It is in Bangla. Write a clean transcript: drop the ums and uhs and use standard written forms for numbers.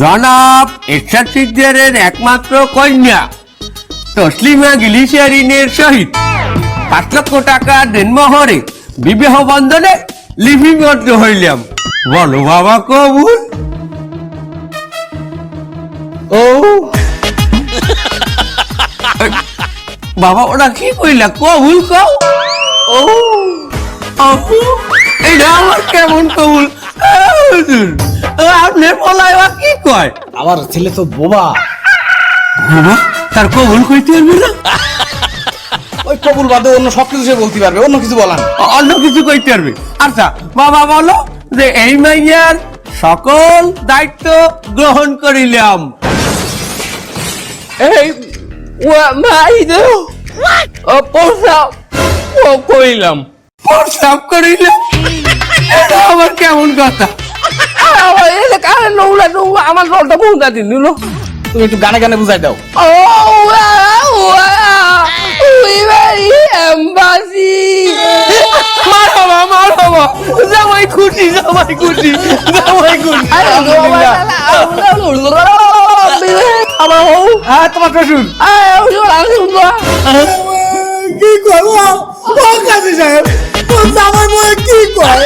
জনাব এরশাদ সিকদারের একমাত্র কন্যা তসলিমা গ্লিসারিনের সহিত 5 লক্ষ টাকা দেনমোহরে বিবাহ বন্ধনে লিপিবদ্ধ হইলাম। বলো বাবা কবুল? ও বাবা ওরা কি কইলা কবুল কও? ও আপু এটা আমার কেমন কবুল? আপনার বলাইবা কি কয়? আমার ছেলে তো বোবা। বাবা তার কবুল কইতে পারবি না? ওই কবুল বাদে অন্য সবকিছু সে বলতে পারবে, অন্য কিছু বলান। অন্য কিছু কইতে পারবি? আচ্ছা বাবা বলো যে এই মাইয়ার সকল দায়িত্ব গ্রহণ করিলাম। এই মাইদের প্রস্তাব করিলাম। প্রস্তাব করিলাম? এটা আবার কেমন কথা? আমার রোলটা পৌঁছা দিন দিল। তুমি একটু গানে গানে বুঝাই দাও। জামাই খুশি, জামাই খুশি, জামাই খুশি। তোমার কসুন কি করবো কাজী সাহেব? জামাই বলে কি কয়?